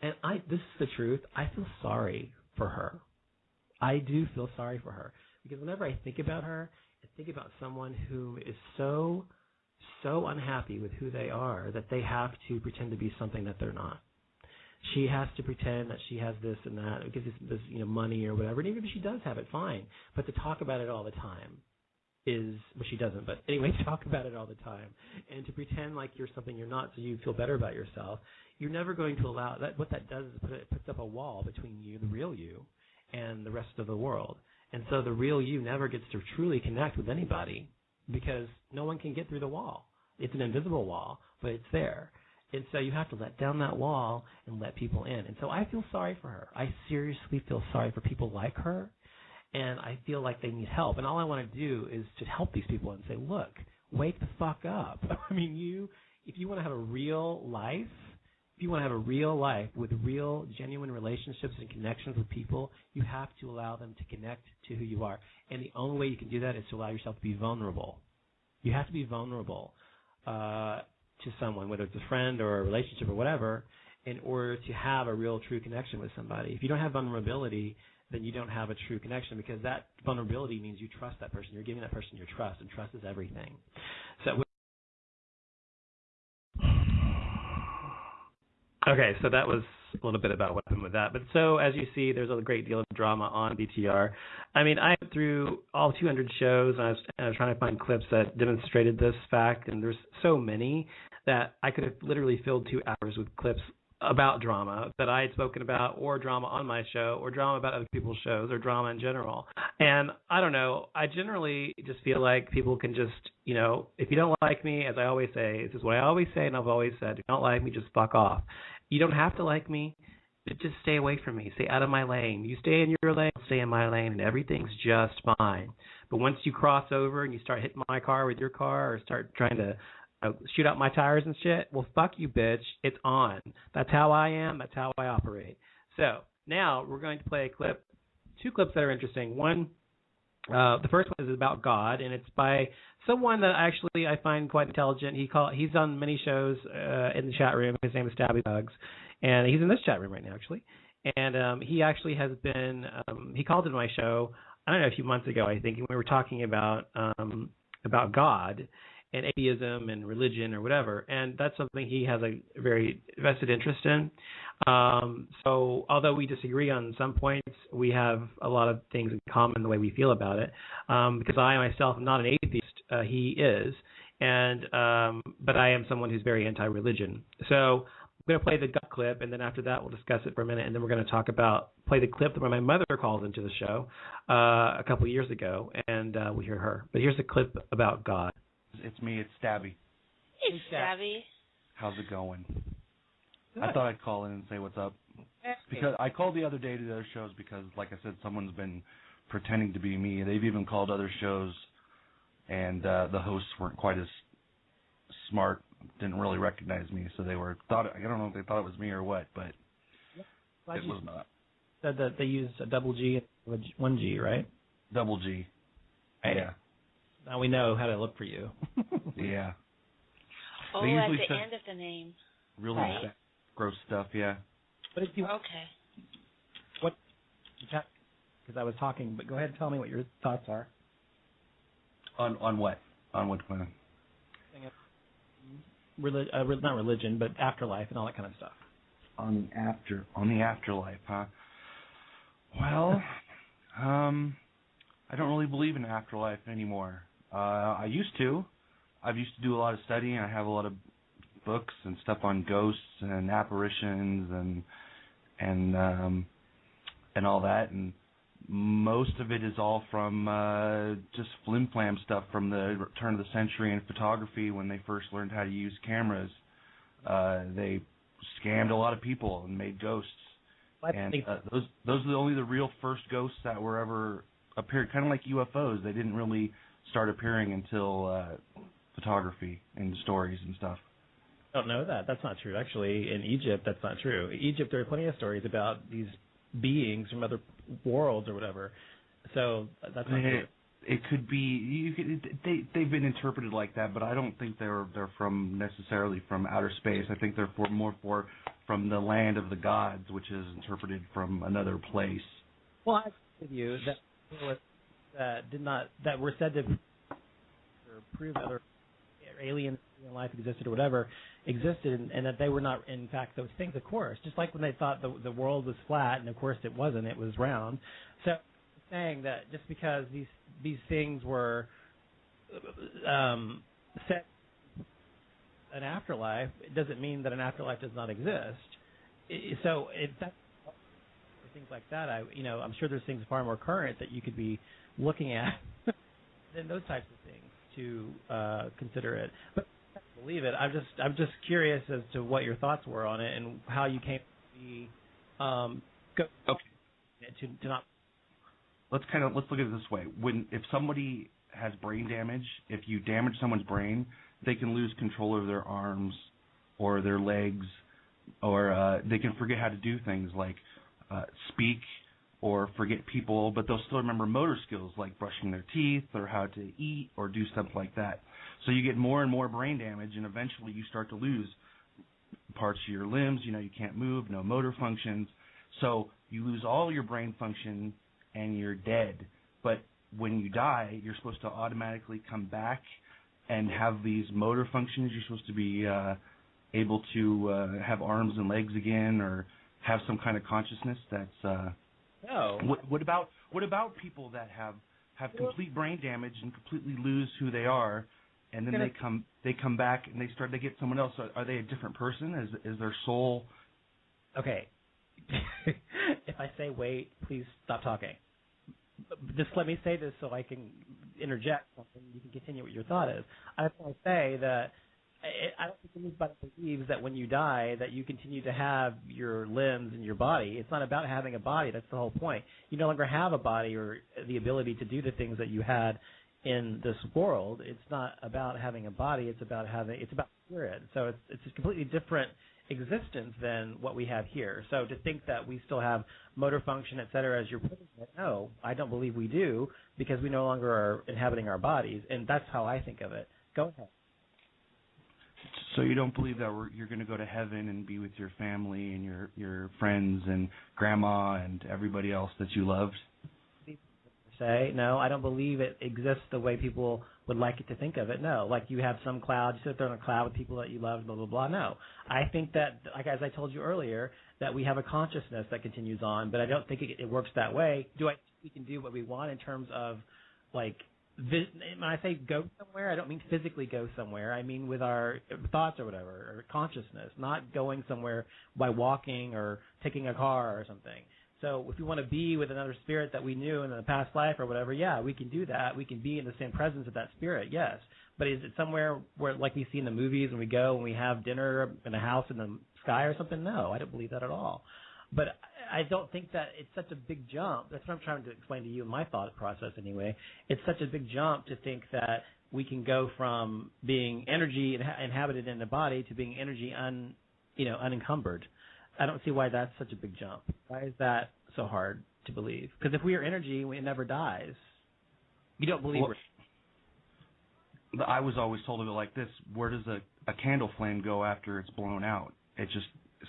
And this is the truth. I feel sorry for her. I do feel sorry for her because whenever I think about her, I think about someone who is so unhappy with who they are that they have to pretend to be something that they're not. She has to pretend that she has this and that because this money or whatever. And even if she does have it, fine. But to talk about it all the time she doesn't. But anyway, talk about it all the time and to pretend like you're something you're not, so you feel better about yourself. You're never going to allow that. What that does is it puts up a wall between you, the real you, and the rest of the world. And so the real you never gets to truly connect with anybody because no one can get through the wall. It's an invisible wall, but it's there. And so you have to let down that wall and let people in. And so I feel sorry for her. I seriously feel sorry for people like her, and I feel like they need help. And all I want to do is to help these people and say, look, wake the fuck up. I mean, if you want to have a real life, with real, genuine relationships and connections with people, you have to allow them to connect to who you are. And the only way you can do that is to allow yourself to be vulnerable. You have to be vulnerable to someone, whether it's a friend or a relationship or whatever, in order to have a real, true connection with somebody. If you don't have vulnerability, then you don't have a true connection because that vulnerability means you trust that person. You're giving that person your trust, and trust is everything. Okay, so that was a little bit about what happened with that. But so, as you see, there's a great deal of drama on BTR. I mean, I went through all 200 shows, and I was trying to find clips that demonstrated this fact, and there's so many that I could have literally filled 2 hours with clips about drama that I had spoken about, or drama on my show, or drama about other people's shows, or drama in general. And I don't know, I generally just feel like people can just, if you don't like me, as I always say, this is what I always say and I've always said, if you don't like me, just fuck off. You don't have to like me. Just stay away from me. Stay out of my lane. You stay in your lane, I'll stay in my lane, and everything's just fine. But once you cross over and you start hitting my car with your car or start trying to shoot out my tires and shit, well, fuck you, bitch. It's on. That's how I am. That's how I operate. So now we're going to play a clip, 2 clips that are interesting. One, the first one is about God, and it's by someone that actually I find quite intelligent. He's on many shows in the chat room. His name is Stabby Bugs, and he's in this chat room right now, actually. And he actually has been he called into my show, I don't know, a few months ago, I think, and we were talking about God and atheism and religion or whatever, and that's something he has a very vested interest in. So although we disagree on some points, we have a lot of things in common the way we feel about it. Because I myself am not an atheist, he is, and but I am someone who's very anti-religion. So I'm going to play the gut clip, and then after that we'll discuss it for a minute, and then we're going to play the clip that my mother called into the show a couple of years ago, and we'll hear her. But here's a clip about God. It's me, it's Stabby. Hey, Stabby. How's it going? Good. I thought I'd call in and say what's up. Because I called the other day to the other shows because, like I said, someone's been pretending to be me. They've even called other shows, and the hosts weren't quite as smart, didn't really recognize me, so I don't know if they thought it was me or what, but it was not. Said that they used a double G and 1G, right? Double G. Hey. Yeah. Now we know how to look for you. Yeah. Oh, at the end of the name. Really gross stuff, yeah. But if you okay. What? Because I was talking, but go ahead and tell me what your thoughts are. On what? On what plan? Not religion, but afterlife and all that kind of stuff. On the afterlife, huh? Well, I don't really believe in afterlife anymore. I used to. I've used to do a lot of studying. I have a lot of books and stuff on ghosts and apparitions and all that. And most of it is all from just flim-flam stuff from the turn of the century in photography when they first learned how to use cameras. They scammed a lot of people and made ghosts. And those are only the real first ghosts that were ever appeared, kind of like UFOs. They didn't really start appearing until photography and stories and stuff. I don't know that. That's not true. Actually, in Egypt, that's not true. In Egypt, there are plenty of stories about these beings from other worlds or whatever. So that's not true. It could be they've been interpreted like that, but I don't think they're from necessarily from outer space. I think they're more from the land of the gods, which is interpreted from another place. Well, I agree with you that were said to prove that other alien life existed or whatever existed, and that they were not in fact those things. Of course, just like when they thought the world was flat, and of course it wasn't; it was round. So, saying that just because these things were set an afterlife, it doesn't mean that an afterlife does not exist. So if that's things like that, I'm sure there's things far more current that you could be looking at than those types of things to consider it. But I don't believe it. I'm just curious as to what your thoughts were on it and how you came to be to not. Let's look at it this way. If somebody has brain damage, if you damage someone's brain, they can lose control of their arms or their legs, or they can forget how to do things like speak or forget people, but they'll still remember motor skills like brushing their teeth or how to eat or do stuff like that. So you get more and more brain damage, and eventually you start to lose parts of your limbs. You can't move, no motor functions. So you lose all your brain function and you're dead. But when you die, you're supposed to automatically come back and have these motor functions. You're supposed to be able to have arms and legs again, or have some kind of consciousness. That's no. What about people that have complete brain damage and completely lose who they are, and then they come back and they get someone else? Are they a different person? Is their soul? Okay. If I say wait, please stop talking. Just let me say this so I can interject something. You can continue what your thought is. I just want to say that I don't think anybody believes that when you die that you continue to have your limbs and your body. It's not about having a body. That's the whole point. You no longer have a body or the ability to do the things that you had in this world. It's not about having a body. It's about spirit. So it's a completely different existence than what we have here. So to think that we still have motor function, et cetera, as you're putting it, no, I don't believe we do, because we no longer are inhabiting our bodies, and that's how I think of it. Go ahead. So you don't believe that you're going to go to heaven and be with your family and your friends and grandma and everybody else that you loved? No, I don't believe it exists the way people would like it to think of it. No, like you have some cloud, you sit there on a cloud with people that you love, blah, blah, blah. No, I think that, like as I told you earlier, that we have a consciousness that continues on, but I don't think it works that way. Do I think we can do what we want in terms of, like, when I say go somewhere, I don't mean physically go somewhere. I mean with our thoughts or whatever, or consciousness, not going somewhere by walking or taking a car or something. So if we want to be with another spirit that we knew in the past life or whatever, yeah, we can do that. We can be in the same presence of that spirit, yes. But is it somewhere where, like we see in the movies, when we go and we have dinner in a house in the sky or something? No, I don't believe that at all. But I don't think that it's such a big jump. That's what I'm trying to explain to you in my thought process anyway. It's such a big jump to think that we can go from being energy inhabited in the body to being energy unencumbered. I don't see why that's such a big jump. Why is that so hard to believe? Because if we are energy, it never dies. You don't believe I was always told of it like this: where does a candle flame go after it's blown out? It just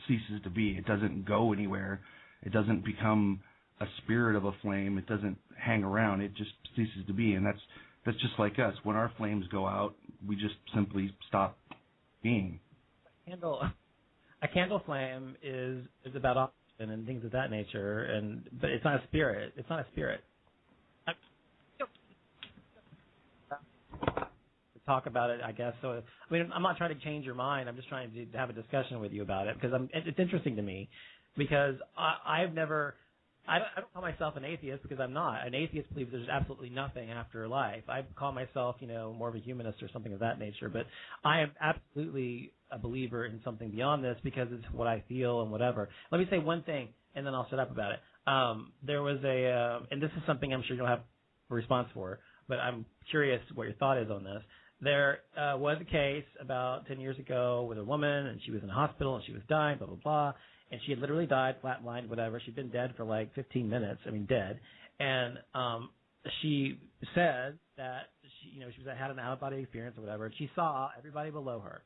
ceases to be. It doesn't go anywhere. It doesn't become a spirit of a flame. It doesn't hang around. It just ceases to be. And that's just like us. When our flames go out, we just simply stop being. A candle flame is about oxygen and things of that nature, but it's not a spirit. It's not a spirit. Talk about it, I guess. So, I mean, I'm not trying to change your mind. I'm just trying to have a discussion with you about it because it's interesting to me, because I don't call myself an atheist because I'm not. An atheist believes there's absolutely nothing after life. I call myself, more of a humanist or something of that nature. But I am absolutely a believer in something beyond this because it's what I feel and whatever. Let me say one thing, and then I'll shut up about it. There was and this is something I'm sure you'll have a response for, but I'm curious what your thought is on this. There was a case about 10 years ago with a woman, and she was in the hospital, and she was dying, blah, blah, blah. And she had literally died, flatlined, whatever. She'd been dead for like 15 minutes. I mean, dead. And she said that she had an out-of-body experience or whatever. And she saw everybody below her,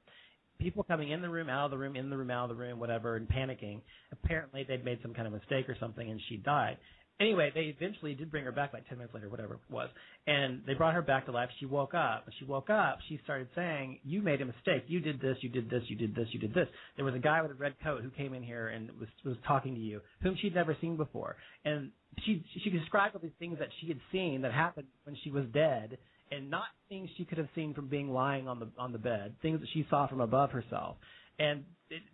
people coming in the room, out of the room, in the room, out of the room, whatever, and panicking. Apparently, they'd made some kind of mistake or something, and she died. Anyway, they eventually did bring her back like 10 minutes later, whatever it was, and they brought her back to life. She woke up. When she woke up, she started saying, "You made a mistake. You did this. You did this. You did this. You did this." There was a guy with a red coat who came in here and was talking to you, whom she'd never seen before, and she described all these things that she had seen that happened when she was dead, and not things she could have seen from being lying on the bed, things that she saw from above herself, and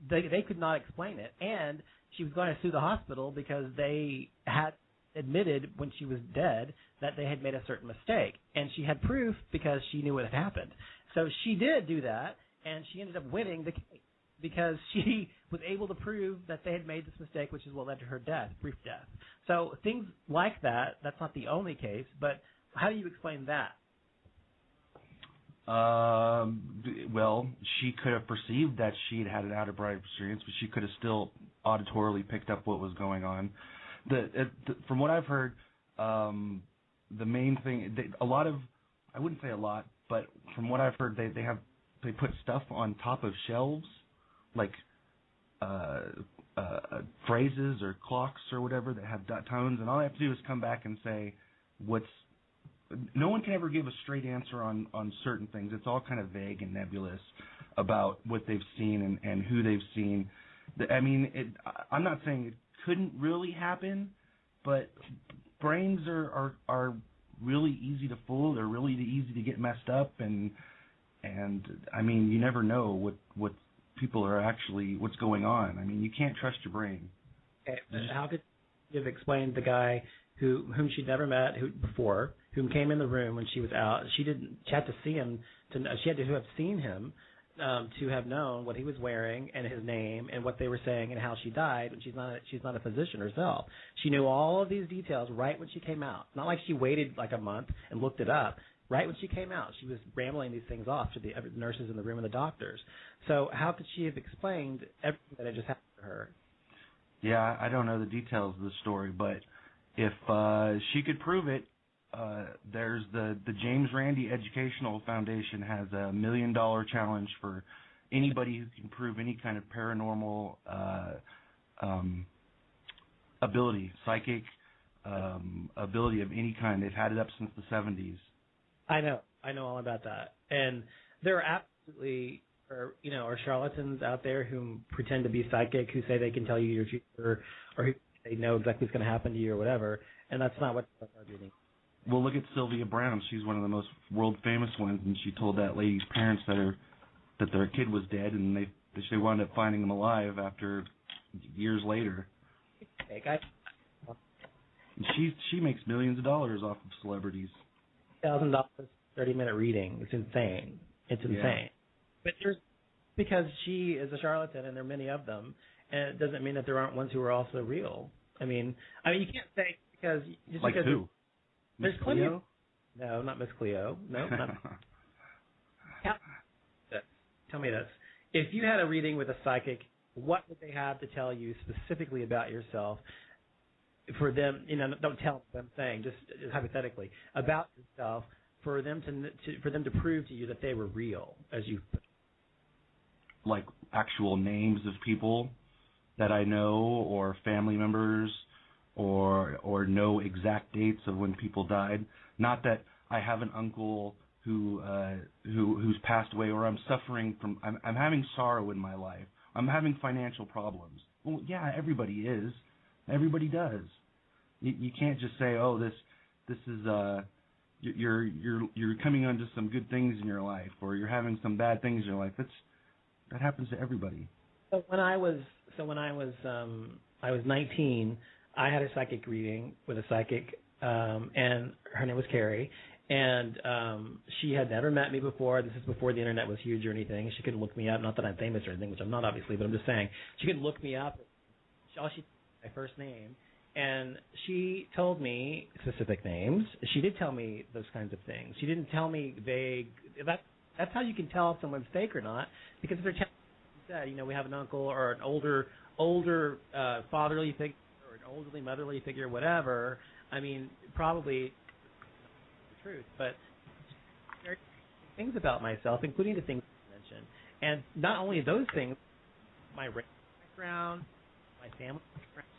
they could not explain it. And she was going to sue the hospital because they had admitted when she was dead that they had made a certain mistake, and she had proof because she knew what had happened. So she did do that, and she ended up winning the case because she was able to prove that they had made this mistake, which is what led to her death, brief death. So things like that, that's not the only case, but how do you explain that? Well, she could have perceived that she had an out-of-body experience, but she could have still auditorily picked up what was going on. From what I've heard, the main thing, I wouldn't say a lot, but from what I've heard, they put stuff on top of shelves, like phrases or clocks or whatever that have tones, and all they have to do is come back and say no one can ever give a straight answer on certain things. It's all kind of vague and nebulous about what they've seen and who they've seen. I mean, I'm not saying it couldn't really happen, but brains are really easy to fool. They're really easy to get messed up, and I mean, you never know what people are actually, what's going on. I mean, you can't trust your brain. Okay, how could you have explained the guy whom she'd never met before, whom came in the room when she was out? She had to see him she had to have seen him to have known what he was wearing and his name and what they were saying and how she died. And she's not a physician herself. She knew all of these details right when she came out. Not like she waited like a month and looked it up. Right when she came out, she was rambling these things off to the nurses in the room and the doctors. So how could she have explained everything that had just happened to her? Yeah, I don't know the details of the story, but if she could prove it, there's the James Randi Educational Foundation has $1 million challenge for anybody who can prove any kind of paranormal ability, psychic ability of any kind. They've had it up since the 70s. I know all about that, and there are absolutely are charlatans out there who pretend to be psychic, who say they can tell you your future, or who they know exactly what's going to happen to you or whatever, and that's not what they're doing. Well, look at Sylvia Brown. She's one of the most world famous ones, and she told that lady's parents that their kid was dead, and they wound up finding him alive after years later. And she makes millions of dollars off of celebrities. $1,000 30-minute reading. It's insane. It's insane. Yeah. But because she is a charlatan, and there are many of them, and it doesn't mean that there aren't ones who are also real. I mean, you can't say because just like because who? Miss Cleo? No, not Miss Cleo. No, not. Tell me this: if you had a reading with a psychic, what would they have to tell you specifically about yourself? For them, don't tell them. I'm saying just hypothetically about yourself for them to prove to you that they were real, as you put. Like actual names of people that I know, or family members, or know exact dates of when people died. Not that I have an uncle who's passed away, or I'm suffering from. I'm having sorrow in my life. I'm having financial problems. Well, yeah, everybody is. Everybody does. You can't just say, oh, this is you're coming onto some good things in your life, or you're having some bad things in your life. That happens to everybody. So when I was 19, I had a psychic reading with a psychic, and her name was Carrie, and she had never met me before. This is before the internet was huge or anything. She couldn't look me up. Not that I'm famous or anything, which I'm not obviously, but I'm just saying she couldn't look me up. All she my first name. And she told me specific names. She did tell me those kinds of things. She didn't tell me vague. That's how you can tell if someone's fake or not, because if they're telling you, we have an uncle or an older fatherly figure or an elderly motherly figure, whatever. I mean, probably truth. But there are things about myself, including the things I mentioned. And not only those things, my race background, my family background,